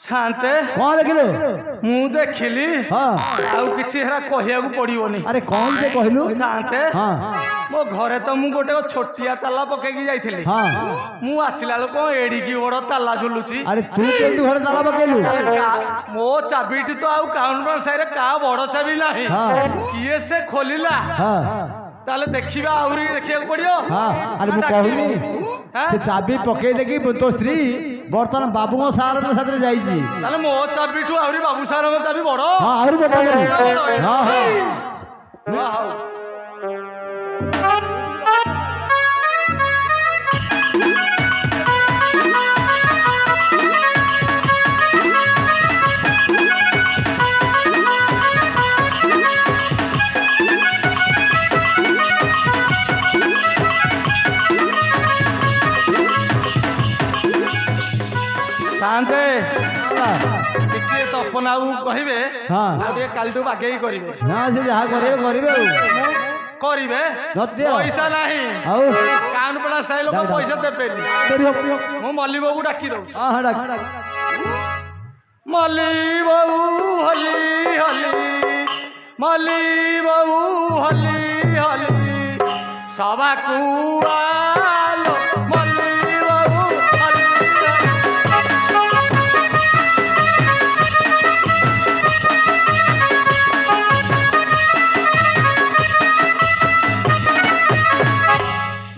शांते कौन देखिलु मु देखिली हाँ आउ किछि हेरा कहिया को पड़ियोनी अरे कौन से कहलु शांते हाँ मो घरे तो मु गोटे छोटिया ताला पकेकी जाइथिली हाँ मु आसिला लोक एडी की बड़ ताला झुलुची अरे तू केंतु घर ताला पकेलु मो चाबिटी तो आउ काउंटर साइरे का बड़ चाबी नाही हाँ किए से खोलिला हाँ ताले देखिबा आउरी देखिया को पड़ियो हाँ अरे मु कहूनी से चाबी पकेई देकी तो स्त्री बर्तमान बाबू सार साथ जाइए ताले मो चाबिठू आउरी बाबू सार चाबी बड़ हाँ और हाँ हाँ हाउ शांते टिके तपन आउ कहिबे हाँ आबे कालटू बागे ही करिवे ना से जहाँ करेबे करिबे करिवे नदियो पैसा नाही आउ कान पड़ा साइ लोक पैसा देबेनी मु मल्ली बाबू डाकी दउ हाँ हाँ डाक मल्ली बाबू हली हली मल्ली बाबू हली हली सवा कुआलो मल्ली बाबू हली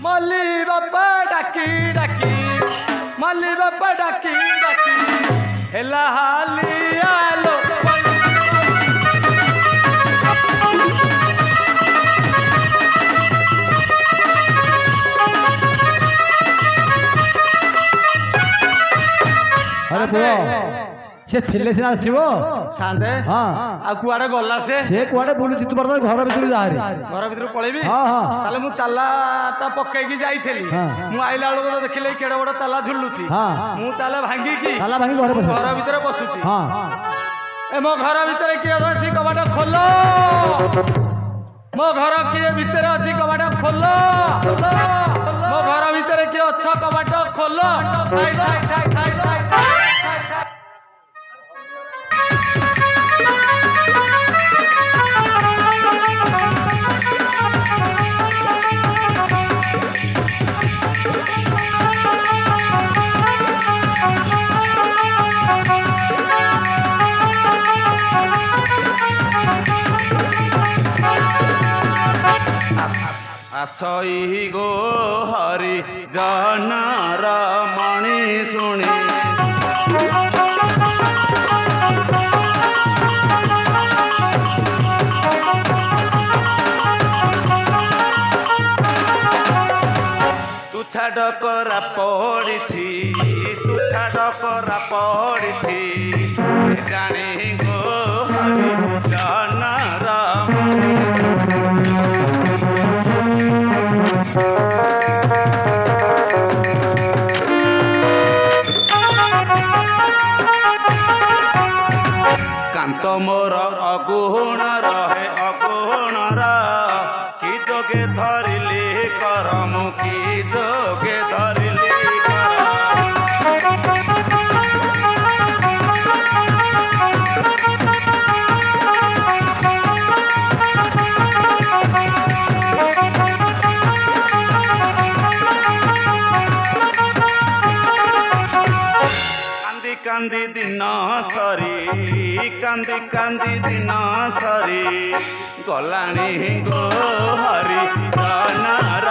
मल्ली बाबा डाकी डाकी मल्ली बाबा डाकी डाकी हेला हाली आलो अरे पुओ से थिले सिना आसीबो शांते हाँ आ कुआडे गला से कुआडे बुलुची तू बर्तमान घर भीतर जाहरी घर भीतर पळेबी हाँ हाँ ताले मु तालाटा पक्केकी जाइथेली हाँ। मु आइला बेलको तो देखिले केडे बड़ ताला झुलुची हाँ मु ताला भांगी की ताला भांगी घरे बस घर भीतर बसुची हाँ ए मो घर भीतर किए अछि कबाटा खोलो मो घर किए भीतर अछि कबाटा खोलो मो घर भीतर किए अछ कबाटा खोलो ठाई ठाई ठाई ठाई ठाई आसई गो हरि जनर मणि शुणी तू छाड़ करा पड़ी तू छाड़ करा पड़ी जानी गो हरि जनर कांत मोर अगुण रहे अगुणर कि जोगे धरिली करम कि जोगे धरिली कांदी दिन सरी कांदी कांदी दिन सरी गलाणी गो हरि जनर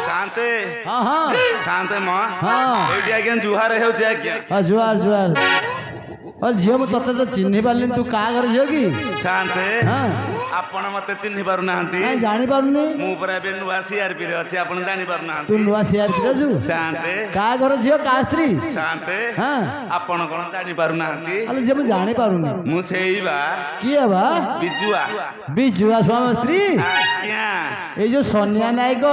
शांते हाँ हाँ शांते माँ हाँ एटी आज्ञा जुहार हो आज्ञा हाँ जुआर जुआर और झील मु तते तो चिन्ह पारली तू का घर झील की शांते हाँ आपण मते चिन्हि पारु नाहंती नहीं जानी पारुनी मु पर एबे नुआ सीआरपी रे अछि आपण जानि पारु नाहंती तू नुआ सीआर छु शांते का घर झील का स्त्री शांते हाँ आपण कोन जानि पारु नाहंती अरे जे मु जानी पारुनी मु सेई बा किए बा बिजुआ बिजुआ स्वामी स्त्री आज्ञा ए जो सोनिया नायक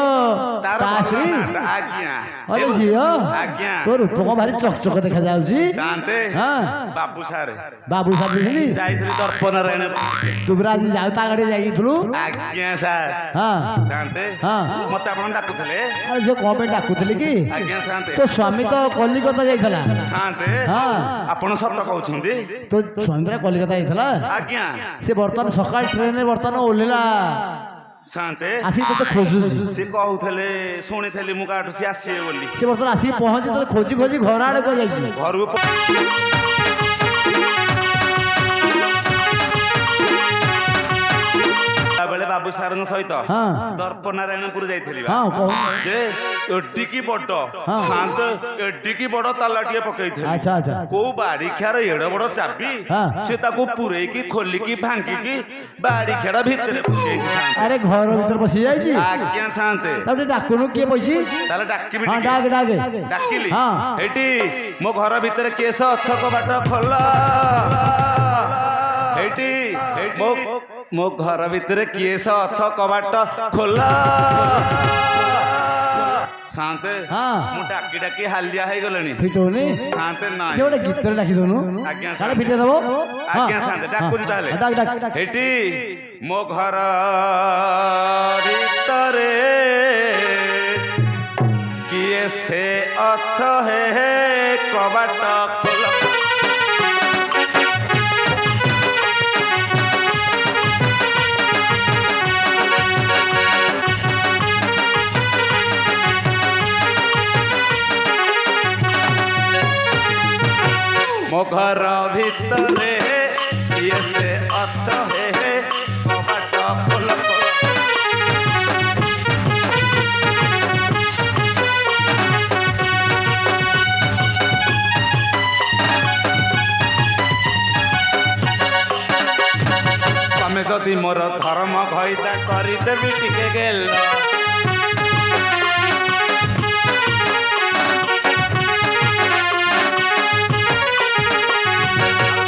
तार ता स्त्री आज्ञा अरे झील आज्ञा तो रूप को भारी चकचक देखा जाउची शांते हाँ बाबा ବାବୁ ସାର୍ ବାବୁ ସାର୍ ବୁଝିଲି ଯାଇଥିଲି ଦର୍ପ ନାରାୟଣ ତୁ ପୁରା ଆଜି ଯାଉ ତା ଗାଡ଼ି ଯାଇଥିଲୁ ଆଜ୍ଞା ସାର୍ ହଁ ସାନ୍ତେ ହଁ ମତେ ଆପଣ ଡାକୁଥିଲେ ଆରେ ସେ କଣ ପାଇଁ ଡାକୁଥିଲି କି ଆଜ୍ଞା ସାନ୍ତେ ତୋ ସ୍ୱାମୀ ତ କଲିକତା ଯାଇଥିଲା ସାନ୍ତେ ହଁ ଆପଣ ସତ କହୁଛନ୍ତି ତୋ ସ୍ୱାମୀ ପରା କଲିକତା ଯାଇଥିଲା ଆଜ୍ଞା ସେ ବର୍ତ୍ତମାନ ସକାଳ ଟ୍ରେନରେ ବର୍ତ୍ତମାନ ଓହ୍ଲେଇଲା ସାନ୍ତେ ଆସିକି ତୋତେ ଖୋଜୁଛି ସେ କହୁଥିଲେ ଶୁଣିଥିଲି ମୁଁ କାଠୁ ସିଏ ଆସିବେ ବୋଲି ସେ ବର୍ତ୍ତମାନ ଆସିକି ପହଞ୍ଚି ତୋତେ ଖୋଜି ଖୋଜି ଘର ଆଡ଼େ କୁଆ ଯାଇଛି ଘରକୁ ବେଳେ ବାବୁ ସାର୍ଙ୍କ ସହିତ ହଁ ଦର୍ପ ନାରାୟଣପୁର ଯାଇଥିଲି ବା। ହଁ କହୁନ ଯେ ଏଡିକି ବଡ ହଁ। ଶାନ୍ତ ଏଡିକି ବଡ ତାଲା ଟିକେ ପକେଇଥିଲି ଆଚ୍ଛା ଆଚ୍ଛା କୋଉ ବାଡିଖିଆର ଏଡ ବଡ ଚାବି ହଁ। ସେ ତାକୁ ପୁରେଇକି ଖୋଲିକି ଭାଙ୍ଗିକି ବାଡିଖିଆର ଭିତରେ ପକେଇଛି ଶାନ୍ତେ। ଆରେ ଘର ଭିତରେ ପଶି ଯାଇଛି ଆଜ୍ଞା ଶାନ୍ତେ ତାପରେ ଡାକୁନୁ କିଏ ପଇଛି ତାହେଲେ ଡାକିବି ହଁ ଟିକେ। ଡାକେ ଡାକେ ଡାକିଲି ହଁ ଏଇଠି ମୋ ଘର ଭିତରେ କେଶ ଅଛ କବାଟ ଖୋଲ ଏଇଠି ମୋ ଘର ଭିତରେ କେଶ ଅଛ କବାଟ ଖୋଲ ଶାନ୍ତେ ହଁ ମୁଁ ଡାକି ଡାକି ହାଲିଆ ହେଇଗଲେଣି ଫିଟଉନି ଶାନ୍ତେ ସେ ନାହିଁ ଗୋଟେ ଗୀତରେ ଡାକି ଦଉନୁ ଆଜ୍ଞା ତାହେଲେ ଶାନ୍ତେ। ଫିଟେଇ ଦବ ଆଜ୍ଞା ଶାନ୍ତେ ଡାକୁଛି ତାହେଲେ ଡାକ ଡାକ ଡାକ ଏଇଠି ମୋ ଘର ଭିତରେ କିଏ ସେ ଅଛ ହେ କବାଟ ଖୋଲ ମୋ ଘର ଭିତରେ କିଏ ସେ ଅଛ ହେ କବାଟ ଖୋଲ ଖୋଲ ତମେ ଯଦି ମୋର ଧର୍ମ ଘଇତା କରିଦେବି ଟିକେ ଗେଲ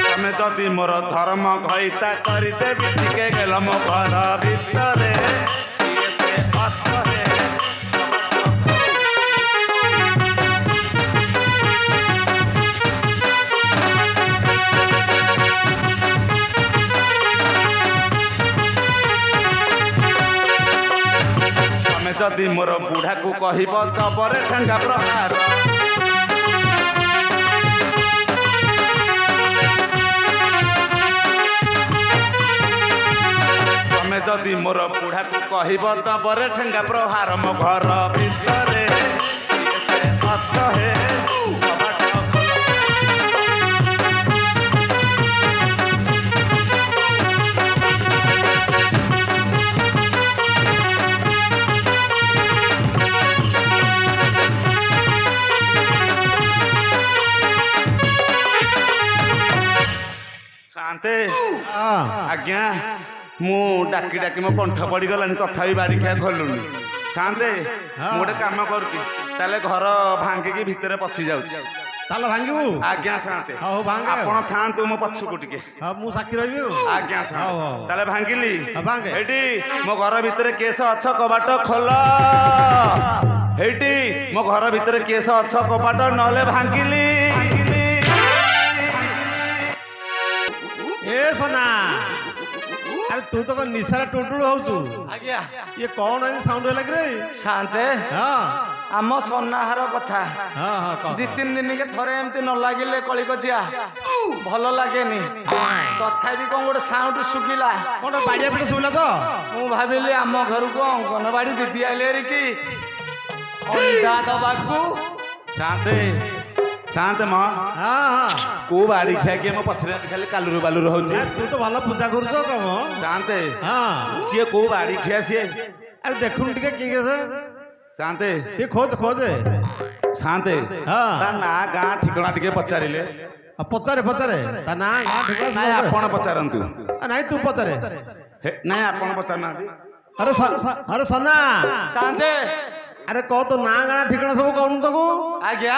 ତମେ ଯଦି ମୋର ଧର୍ମ ଘଇତା କରିଦେବି ଟିକେ ଗେଲ ମୋ ଘର ଭିତରେ କିଏ ସେ ଅଛ ହେ ତମେ ଯଦି ମୋର ବୁଢାକୁ କହିବ ଦବରେ ଠେଙ୍ଗା ପ୍ରହାର ତମେ ଯଦି ମୋର ବୁଢାକୁ କହିବ ଦବରେ ଠେଙ୍ଗା ପ୍ରହାର ମୋ ଘର ଭିତରେ କିଏ ସେ ଅଛ ହେ କବାଟ ଖୋଲ ଶାନ୍ତେ ଆଜ୍ଞା ମୁଁ ଡାକି ଡାକି ମୋ କଣ୍ଠ ପଡିଗଲାଣି ତଥାପି ବାଡିଖିଆ ଖୋଲୁନି ଶାନ୍ତେ ମୁଁ ଗୋଟେ କାମ କରୁଛି ତାହେଲେ ଘର ଭାଙ୍ଗିକି ଭିତରେ ପଶି ଯାଉଛି ତାହେଲେ ଭାଙ୍ଗିବୁ ଆଜ୍ଞା ଶାନ୍ତେ ହଉ ଭାଙ୍ଗେ ଆପଣ ଥାଆନ୍ତୁ ମୋ ପଛକୁ ଟିକେ ହଁ ମୁଁ ସାକ୍ଷୀ ରହିବି ଆଜ୍ଞା ହଉ, ଶାନ୍ତେ ହଉ। ତାହେଲେ ଭାଙ୍ଗିଲି ଭାଙ୍ଗେ। ଏଇଠି ମୋ ଘର ଭିତରେ କେଶ ଅଛ କବାଟ ଖୋଲ ଏଇଠି ମୋ ଘର ଭିତରେ କେଶ ଅଛ କବାଟ ନହେଲେ ଭାଙ୍ଗିଲି ଏ ସନା ଆରେ ତୁ ତ କଣ ନିଶାରେ ଟୁଟୁଳୁ ହଉଛୁ ଆଜ୍ଞା ଇଏ କଣ ଏମିତି ସାଉଣ୍ଡ ହେଲା କି ରେ ଶାନ୍ତେ ହଁ ଆମ ସନାହାର କଥା ହଁ ହଁ କହ ଦି ତିନି ଦିନକେ ଥରେ ଏମିତି ନ ଲାଗିଲେ କଳିକଜିଆ ଭଲ ଲାଗେନି ତଥାପି କଣ ଗୋଟେ ସାଉଣ୍ଡ ଶୁଭିଲା କଣ ବାଡ଼ିଆ ପିଟା ଶୁଭିଲା ତ ମୁଁ ଭାବିଲି ଆମ ଘରକୁ ଅଙ୍ଗନବାଡି ଦିଦି ଆଇଲେ କି ଅଣ୍ଡା ଦବାକୁ ଶାନ୍ତେ ଶାନ୍ତେ ମ ହଁ ହଁ କୋଉ ବାଡି ଖିଆ ମୋ ପଛରେ ଖାଲି କାଲୁରୁ ବାଲୁରୁ ହଉଛି ଏ, ତୁ ତ ଭଲ ପୂଜା କରୁଛ କମ ଶାନ୍ତେ ହଁ କିଏ କୋଉ ବାଡି ଖିଆ ସିଏ ଆରେ ଦେଖୁନୁ ଟିକେ କିଏ କେତେ ଶାନ୍ତେ ଟିକେ ଖୋଜ ଖୋଜ ଶାନ୍ତେ ହଁ। ତା ନାଁ ଗାଁ ଠିକଣା ଟିକେ ପଚାରିଲେ ପଚାରେ ପଚାରେ ତା ନାଁ ଗାଁ ଠିକଣା ନାଇଁ ସବୁ ଆପଣ ପଚାରନ୍ତୁ ନାଇଁ ତୁ ପଚାରେ ନାଇଁ ଆପଣ ପଚାରୁନାହାନ୍ତି ଆରେ ଆରେ ସନା ଶାନ୍ତେ ଆରେ କହ ତୋ ନାଁ ଗାଁ ଠିକଣା ସବୁ କହୁନୁ ତାକୁ ଆଜ୍ଞା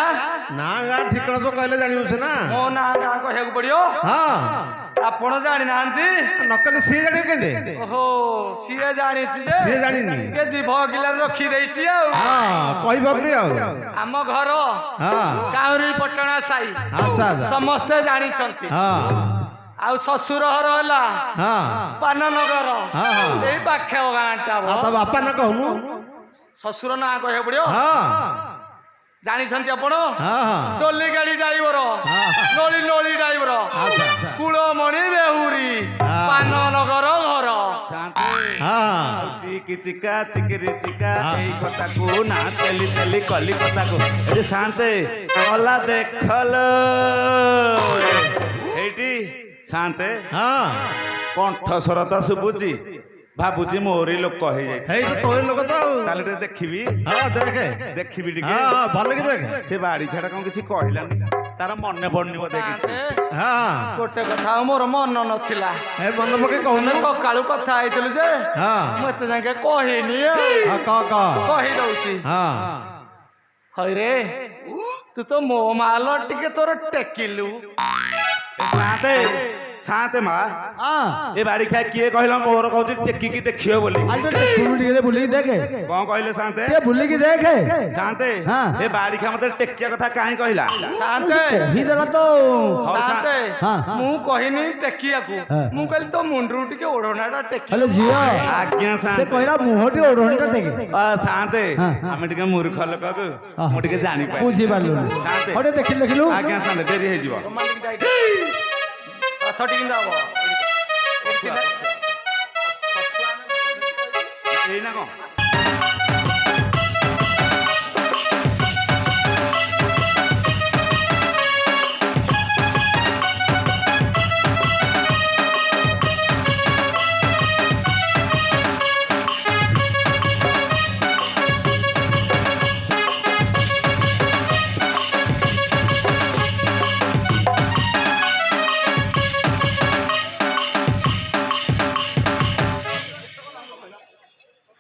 ନାଁ ଗାଁ ଠିକଣା ସବୁ କହିଲେ ଜାଣିବୁ ସେ ନା ମୋ ନାଁ ଗାଁ କହିବାକୁ ପଡିବ ହଁ ଆପଣ ଜାଣିନାହାନ୍ତି ନକଲେ ସିଏ ଜାଣିବ କେମିତି? ଓହୋ ସିଏ ଜାଣିଛି ଯେ ସିଏ ଜାଣିନି। ଟିକେ ଜିଭ ଗିଲାରେ ରଖିଦେଇଛି ଆଉ ହଁ କହିପାରୁନି ଆଉ। ଆମ ଘର ହଁ କାଉରୀ ପଟଣା ସାହି ଆଚ୍ଛା ଆଚ୍ଛା। ସମସ୍ତେ ଜାଣିଛନ୍ତି ହଁ ଆଉ ଶ୍ୱଶୁର ଘର ହେଲା ହଁ ପାନନଗର ହଁ ହଁ। ଏଇ ପାଖ ଗାଁଟା ଆଉ ତା ବାପା ନା କହୁନୁ? ଶ୍ୱଶୁର ନାଁ କହିବାକୁ ପଡିବ ହଁ ଜାଣିଛନ୍ତି ଆପଣ ହଁ ହଁ ଡୋଲି ଗାଡି ଡ୍ରାଇଭର ହଁ। ନଳି ନଳି ଡ୍ରାଇଭର ଆଚ୍ଛା ଆଚ୍ଛା। କୁଳମଣି ବେହୁରୀ ହଁ। ପାନନଗର ଘର ଶାନ୍ତେ ହଁ ଚିକି ଚିକା ଚିକିରି ଚିକା ହଁ। ଏଇ କଥାକୁ ନା ତେଲି ତେଲି କଲି କଥାକୁ ଏଠି ଶାନ୍ତେ ଅଲା ଦେଖଲ ଏଇଠି ଶାନ୍ତେ ହଁ କଣ୍ଠସ୍ୱର ତ ଶୁଭୁଛି ଭାବୁଛି ମୋରି ଲୋକ ହେଇଯାଇଛି ହେଇ ତ ତୋର ଲୋକ ତ ଆଉ। ତାହେଲେ ଟିକେ ଦେଖିବି ହଁ ଦେଖେ ଦେଖିବି ଟିକେ ହଁ ହଁ ଭଲ କି ଦେଖେ। ସେ ବାଡି ଛାଡା କଣ କିଛି କହିଲାନି ତାର ମନେ ପଡୁନି ବୋଧେ କିଛି ହଁ ଗୋଟେ କଥା ଆଉ ମୋର ମନ ନଥିଲା ଏ ମନେ ପକେଇ କହୁନୁ। ଆମେ ସକାଳୁ କଥା ହେଇଥିଲୁ ଯେ ହଁ ମୁଁ ଏତେ ଯାକେ କହିନି ଆଉ କହ କହିଦଉଛି ହଁ ହଇରେ ତୁ ତ ମୋ ମାଲ ଟିକେ ତୋର ଟେକିଲୁ ଶାନ୍ତେ ଶାନ୍ତେ ମା ହଁ ଏ ବାଡି ଖାଇ କିଏ କହିଲା ମୋର କହୁଛି ଟେକିକି ଦେଖିବ ବୋଲି ଆଜି ଟେକୁନୁ ଟିକେ ବୁଲିକି ଦେଖେ କଣ କହିଲେ ଶାନ୍ତେ ଟିକେ ବୁଲିକି ଦେଖେ ଶାନ୍ତେ ହଁ। ଏ ବାଡି ଖା ମତେ ଟେକିବା କଥା କାହିଁ କହିଲା ଶାନ୍ତେ କହିଦେଲା ତ ହଉ ଶାନ୍ତେ ହଁ। ମୁଁ କହିନି ଟେକିବାକୁ ହଁ। ମୁଁ କହିଲି ତୋ ମୁଣ୍ଡରୁ ଟିକେ ଓଢଣାଟା ଟେକି ହେଲେ ଝିଅ ଆଜ୍ଞା ସେ ଶାନ୍ତେ କହିଲା ମୁହଁଟି ଓଢଣିଟା ଟେକେ ଶାନ୍ତେ ହଁ। ଆମେ ଟିକେ ମୂର୍ଖ ଲୋକକୁ ମୁଁ ଟିକେ ଜାଣିପାରି ବୁଝିପାରିଲୁ ଶାନ୍ତେ ହଟେ ଦେଖିଲୁ ଦେଖିଲୁ ଆଜ୍ଞା ଶାନ୍ତେ ଡେରି ହେଇଯିବ ରଥ ଟିକେ ଦବ ଏଇନା କଣ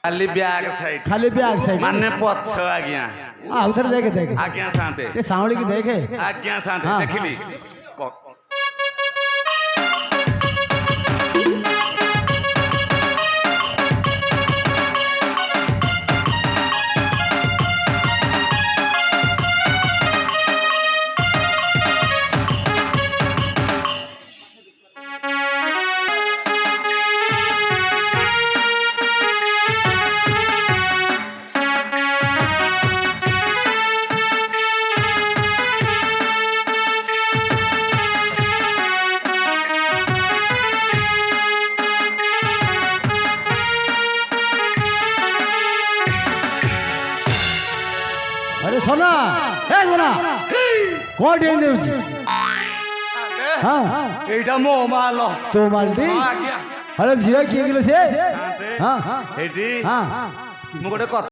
ଖାଲି ବ୍ୟାଗ ସାଇଡ ଖାଲି ବ୍ୟାଗ ସାଇଡ ମାନେ ପଛ ଆଜ୍ଞା ଆଉ ଥରେ ଦେଖେ ଦେଖେ ଆଜ୍ଞା ଶାନ୍ତେ ଟିକେ ସାଉଁଳିକି ଦେଖେ ଆଜ୍ଞା ଶାନ୍ତେ ହଁ। ଦେଖିଲି अरे सोना ए सोना कोड एंड देउची हां এইটা ମୋ ମାଲ तो बाल्टी ହଁ, ଆଜ୍ଞା अरे झियो किए गेलो से ଶାନ୍ତେ हां हां ଏଇଠି हां ମୁଁ ଗୋଟେ କଥା